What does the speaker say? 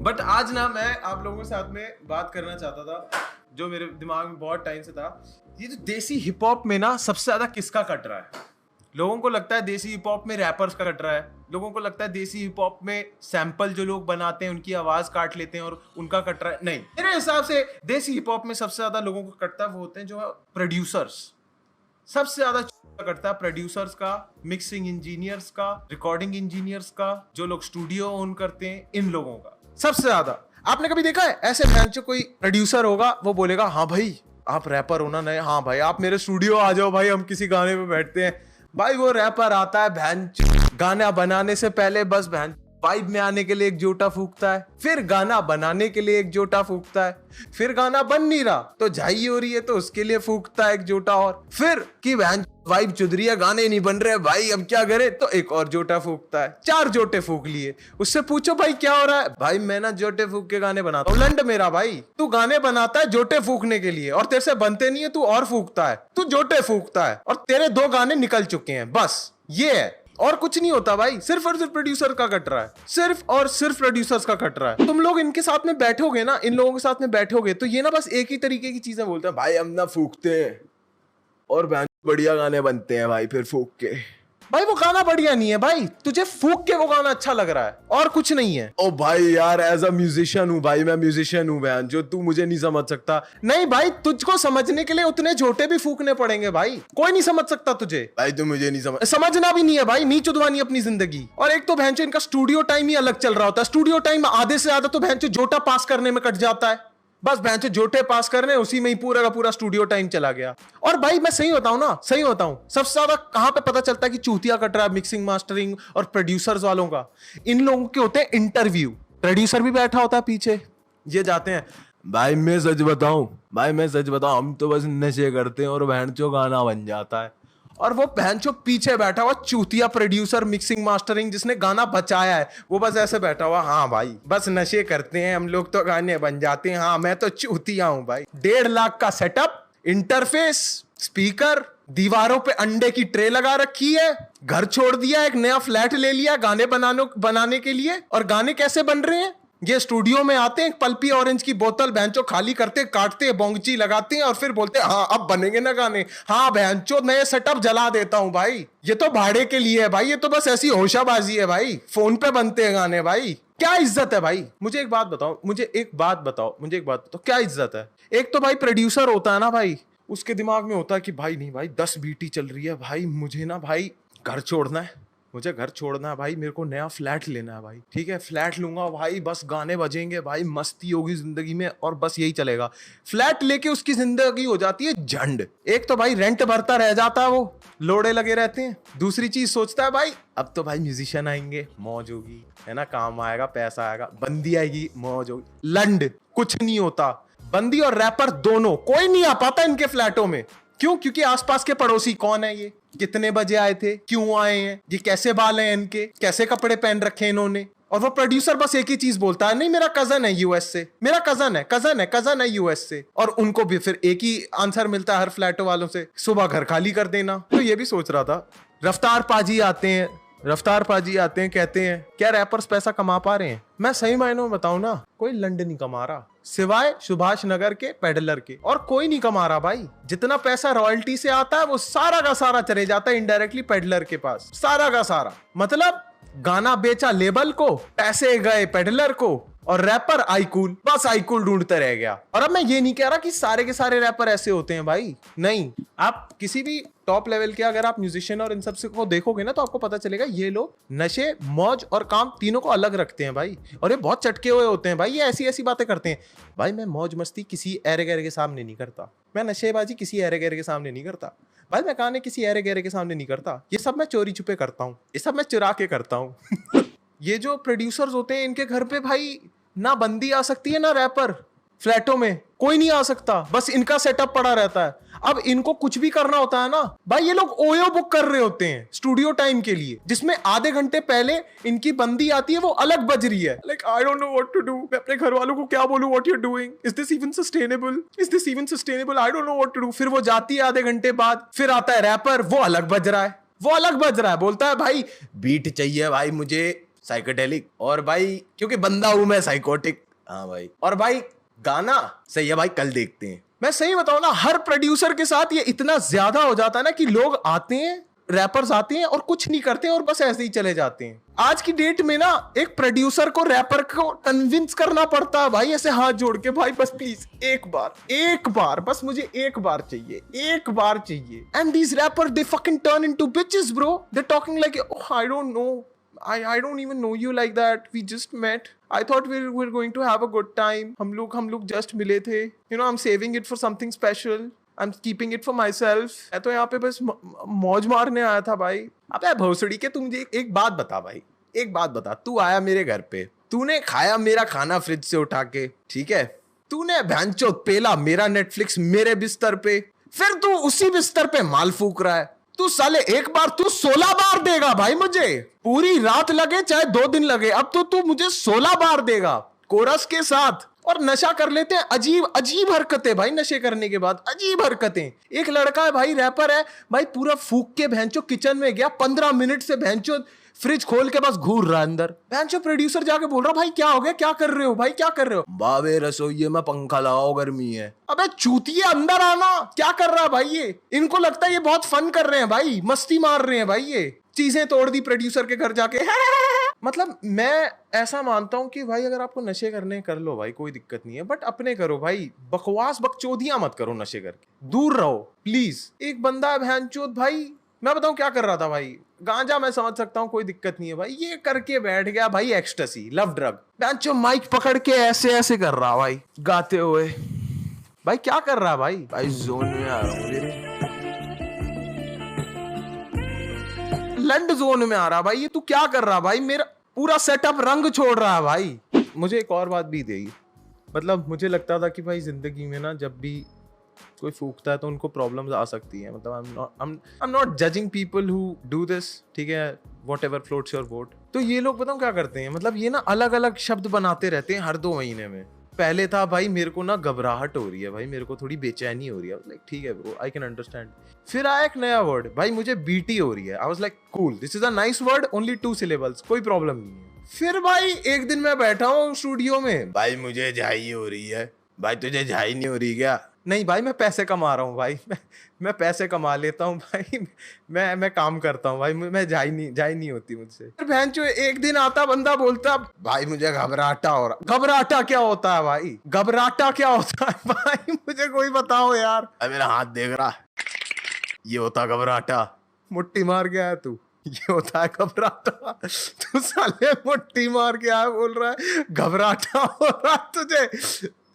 But आज ना मैं आप लोगों के साथ में बात करना चाहता था जो मेरे दिमाग में बहुत टाइम से था। ये जो देसी हिप हॉप में ना सबसे ज्यादा किसका कट रहा है? लोगों को लगता है देसी हिप हॉप में रैपर्स का कट रहा है, लोगों को लगता है देसी हिप हॉप में सैंपल जो लोग बनाते हैं उनकी आवाज काट लेते हैं और उनका कट रहा है। नहीं, मेरे हिसाब से देसी हिप हॉप में सबसे ज्यादा लोगों को कटता है वो होते हैं जो प्रोड्यूसर्स। सबसे ज्यादा करता है प्रोड्यूसर्स का, मिक्सिंग इंजीनियर्स का, रिकॉर्डिंग इंजीनियर्स का, जो लोग स्टूडियो ओन करते हैं, इन लोगों का सबसे ज्यादा। आपने कभी देखा है ऐसे जो कोई प्रोड्यूसर होगा वो बोलेगा हाँ भाई आप रैपर हो ना? नहीं, हाँ भाई आप मेरे स्टूडियो आ जाओ भाई, हम किसी गाने पे बैठते हैं। भाई वो रैपर आता है गाना बनाने से पहले बस वाइब में आने के लिए एक जोटा फूकता है, फिर गाना बनाने के लिए एक जोटा फूकता है, फिर गाना बन नहीं रहा तो झाई हो रही है तो उसके लिए फूकता है एक जोटा, और फिर कि वाइब चुदरी है, गाने नहीं बन रहे भाई अब क्या करे, तो एक और जोटा फूकता है। 4 जोटे फूक लिए। उससे पूछो भाई क्या हो रहा है? भाई मैं ना जोटे फूक के गाने बनाता हूँ। लंड मेरा भाई, तू गाने बनाता है जोटे फूकने के लिए और तेरे से बनते नहीं है, तू और फूकता है, तू जोटे फूकता है और तेरे 2 गाने निकल चुके हैं। बस ये है और कुछ नहीं होता भाई। सिर्फ और सिर्फ प्रोड्यूसर का कट रहा है, सिर्फ और सिर्फ प्रोड्यूसर्स का कट रहा है। तुम लोग इनके साथ में बैठोगे ना, इन लोगों के साथ में बैठोगे तो ये ना बस एक ही तरीके की चीजें बोलते हैं, भाई हम ना फूकते हैं और बढ़िया गाने बनते हैं भाई फिर फूक के। भाई वो गाना बढ़िया नहीं है भाई, तुझे फूक के वो गाना अच्छा लग रहा है और कुछ नहीं है। ओ भाई यार एज अ म्यूजिशियन हूँ भाई, मैं म्यूजिशियन हूँ बहन, जो तू मुझे नहीं समझ सकता। नहीं भाई, तुझको समझने के लिए उतने झोटे भी फूकने पड़ेंगे भाई, कोई नहीं समझ सकता तुझे। भाई तू मुझे नहीं समझना भी नहीं है भाई, नहीं चुदवानी अपनी जिंदगी। और एक तो भैंचो इनका स्टूडियो टाइम ही अलग चल रहा होता है। स्टूडियो टाइम आधे से ज्यादा तो भैंचो जोटा पास करने में कट जाता है। बस भैंचो जोटे पास करने उसी में ही पूरा का पूरा स्टूडियो टाइम चला गया। और भाई मैं सही होता हूं ना, सही होता हूं। सबसे ज्यादा कहां पे पता चलता है कि चूतिया कट रहा है? मिक्सिंग मास्टरिंग और प्रोड्यूसर्स वालों का। इन लोगों के होते हैं इंटरव्यू, प्रोड्यूसर भी बैठा होता है पीछे, ये जाते हैं भाई मैं सच बताऊं हम तो बस नशे करते हैं और भैंचो गाना बन जाता है। और वो भैंचो पीछे बैठा हुआ चूतिया प्रोड्यूसर मिक्सिंग मास्टरिंग जिसने गाना बचाया है, वो बस ऐसे बैठा हुआ, हाँ भाई बस नशे करते हैं हम लोग तो गाने बन जाते हैं, हाँ मैं तो चूतिया हूं भाई। 1.5 लाख का सेटअप, इंटरफेस, स्पीकर, दीवारों पे अंडे की ट्रे लगा रखी है, घर छोड़ दिया, एक नया फ्लैट ले लिया गाने बनाने के लिए। और गाने कैसे बन रहे हैं? ये स्टूडियो में आते हैं, पल्पी ऑरेंज की बोतल भैंचो खाली करते, काटते, बोंगची लगाते हैं और फिर बोलते हैं हाँ अब बनेंगे ना गाने। हाँ भैंचो नए सेटअप जला देता हूं भाई, ये तो भाड़े के लिए है भाई, ये तो बस ऐसी होशाबाजी है भाई, फोन पे बनते हैं गाने भाई। क्या इज्जत है भाई? मुझे एक बात बताओ क्या इज्जत है? एक तो भाई प्रोड्यूसर होता है ना भाई, उसके दिमाग में होता है कि भाई नहीं भाई 10 बीटी चल रही है भाई, मुझे ना भाई घर छोड़ना है, मुझे घर छोड़ना है भाई, मेरे को नया फ्लैट लेना है भाई। ठीक है फ्लैट लूंगा भाई, बस गाने बजेंगे भाई, मस्ती होगी जिंदगी में और बस यही चलेगा। फ्लैट लेके उसकी जिंदगी हो जाती है झंड। एक तो भाई रेंट भरता रह जाता है, वो लोड़े लगे रहते हैं। दूसरी चीज सोचता है भाई अब तो भाई म्यूजिशियन आएंगे, मौज होगी, है ना, काम आएगा, पैसा आएगा, बंदी आएगी, मौज होगी। लंड कुछ नहीं होता। बंदी और रैपर दोनों, कोई नहीं आ पाता इनके फ्लैटों में। क्यों? क्योंकि आसपास के पड़ोसी कौन है, ये कितने बजे आए थे, क्यों आए हैं, ये कैसे बाल हैं इनके, कैसे कपड़े पहन रखे हैं इन्होंने। और वो प्रोड्यूसर बस एक ही चीज बोलता है, नहीं मेरा कजन है यूएस से, मेरा कजन है यूएस से। और उनको भी फिर एक ही आंसर मिलता है हर फ्लैटों वालों से, सुबह घर खाली कर देना। तो ये भी सोच रहा था, रफ्तार पाजी आते हैं, कहते हैं क्या रैपर्स पैसा कमा पा रहे हैं? मैं सही मायनों में बताऊं ना, कोई लंड नहीं कमा रहा सिवाय सुभाष नगर के पेडलर के, और कोई नहीं कमा रहा भाई। जितना पैसा रॉयल्टी से आता है वो सारा का सारा चले जाता है इनडायरेक्टली पेडलर के पास, सारा का सारा। मतलब गाना बेचा लेबल को, पैसे गए पेडलर को, और रैपर आईकूल, बस आईकूल ढूंढते रह गया। और अब मैं ये नहीं कह रहा कि सारे के सारे रैपर ऐसे होते हैं भाई, नहीं। आप किसी भी टॉप लेवल के अगर आप म्यूजिशियन और इन सब से को देखोगे ना तो आपको पता चलेगा ये लोग नशे, मौज और काम तीनों को अलग रखते हैं भाई। और ये बहुत चटके हुए होते हैं भाई, ये ऐसी ऐसी बातें करते हैं भाई, मैं मौज मस्ती किसी ऐरे गैरे के सामने नहीं करता, मैं नशेबाजी किसी ऐरे गैरे के सामने नहीं करता भाई, मैं गाने किसी ऐरे गैरे के सामने नहीं करता, ये सब मैं चोरी छुपे करता हूँ, ये सब मैं चुरा के करता हूँ। ये जो प्रोड्यूसर्स होते हैं इनके घर पे भाई ना बंदी आ सकती है ना रैपर, फ्लैटों में कोई नहीं आ सकता, बस इनका सेटअप पड़ा रहता है। अब इनको कुछ भी करना होता है ना भाई, ये लोग ओयो बुक कर रहे होते हैं स्टूडियो टाइम के लिए, जिसमें आधे घंटे पहले इनकी बंदी आती है, वो अलग बज रही है। Like I don't know what to do, मैं अपने घर वालों को क्या बोलूं, what you are doing, is this even sustainable, I don't know what to do. फिर वो जाती है आधे घंटे बाद, फिर आता है रैपर, वो अलग बज रहा है, बोलता है भाई बीट चाहिए भाई मुझे साइकोडेलिक, और भाई क्योंकि बंदा हूं मैं साइकोटिक। हाँ भाई, और भाई गाना सही है भाई, कल देखते हैं। मैं सही बताऊं ना, हर प्रोड्यूसर के साथ ये इतना ज्यादा हो जाता है ना कि लोग आते हैं, रैपर्स आते हैं और कुछ नहीं करते हैं और बस ऐसे ही चले जाते हैं। आज की डेट में ना एक प्रोड्यूसर को रैपर को कन्विंस करना पड़ता है भाई, ऐसे हाथ जोड़ के, भाई बस प्लीज एक बार बस मुझे एक बार चाहिए। And these rapper they fucking turn into bitches bro, they talking like I don't know, I don't even know you like that. We just met. I thought we were going to have a good time. हम लोग just मिले थे. You know, I'm saving it for something special. I'm keeping it for myself. मैं तो यहाँ पे बस मौज मारने आया था भाई। अबे भोसड़ी के, तू मुझे एक बात बता भाई, एक बात बता। तू आया मेरे घर पे, तूने खाया मेरा खाना फ्रिज से उठा के, ठीक है? तूने भैंचो पेला मेरा नेटफ्लिक्स मेरे बिस्तर पे, फिर तू उसी बिस्तर पे माल फूक रहा है। तू साले एक बार, तू 16 बार देगा भाई मुझे, पूरी रात लगे चाहे 2 दिन लगे, अब तो तू मुझे 16 बार देगा कोरस के साथ। और नशा कर लेते हैं, अजीब हरकतें भाई, नशे करने के बाद अजीब हरकतें। एक लड़का है भाई, रैपर है भाई, पूरा फूक के भैंचो किचन में गया, 15 मिनट से भैंचो फ्रिज खोल के बस घूर रहा अंदर। भैंचो प्रोड्यूसर जाके बोल रहा, भाई क्या हो गया, क्या कर रहे हो भाई, क्या कर रहे हो? बाबे रसोई में पंखा लगाओ, गर्मी है। अबे चूतिए अंदर आना, क्या कर रहा है भाई ये? इनको लगता है ये बहुत फन कर रहे हैं भाई, मस्ती मार रहे हैं भाई, ये चीजें तोड़ दी प्रोड्यूसर के घर जाके। मतलब मैं ऐसा मानता हूं कि भाई अगर आपको नशे करने कर लो भाई, कोई दिक्कत नहीं है, बट अपने करो भाई, बकवास बकचोदियां मत करो, नशे करके दूर रहो प्लीज। एक बंदा है भैंचोद भाई, मैं बताऊं क्या कर रहा था भाई, गांजा मैं समझ सकता हूं, कोई दिक्कत नहीं है भाई, ये करके बैठ गया भाई एक्सटेसी, लव ड्रग, भैंचो माइक पकड़ के ऐसे ऐसे कर रहा भाई गाते हुए। भाई क्या कर रहा है भाई? भाई जोन में आ रहा हूं, लंड जोन में आ रहा भाई, ये तू क्या कर रहा भाई? मेरा पूरा सेटअप रंग छोड़ रहा है भाई। मुझे एक और बात भी देगी, मतलब मुझे लगता था कि भाई जिंदगी में ना जब भी कोई फूकता है तो उनको प्रॉब्लम्स आ सकती है, मतलब I am not judging people who do this, ठीक है, व्हाटएवर फ्लोट्स योर बोट। तो ये लोग बताऊं क्या करते हैं, मतलब ये ना अलग अलग शब्द बनाते रहते हैं हर 2 महीने में। पहले था भाई मेरे को ना घबराहट हो रही है भाई, मेरे को थोड़ी बेचैनी हो रही है, लाइक ठीक है ब्रो, आई कैन अंडरस्टैंड। फिर आया एक नया वर्ड, भाई मुझे बीटी हो रही है, I was like cool, this is a nice word, only 2 syllables, कोई प्रॉब्लम नहीं है। फिर भाई एक दिन मैं बैठा हूँ स्टूडियो में, भाई मुझे झाई हो रही है। भाई तुझे झाई नहीं हो रही क्या? नहीं भाई मैं पैसे कमा रहा हूँ भाई, मैं पैसे कमा लेता हूँ भाई, मैं काम करता हूँ भाई, मैं झाई नहीं होती मुझसे। फिर भैंचो एक दिन आता बंदा बोलता, भाई मुझे घबराहटा हो रहा। घबराहटा क्या होता है भाई? घबराहटा क्या होता है भाई? मुझे कोई बताओ यार। मेरा हाथ देख रहा, ये होता घबराहटा। मुट्ठी मार के आया तू, ये होता है घबराहटा। तू साले मुट्ठी मार के आया, बोल रहा है घबराहटा हो रहा तुझे।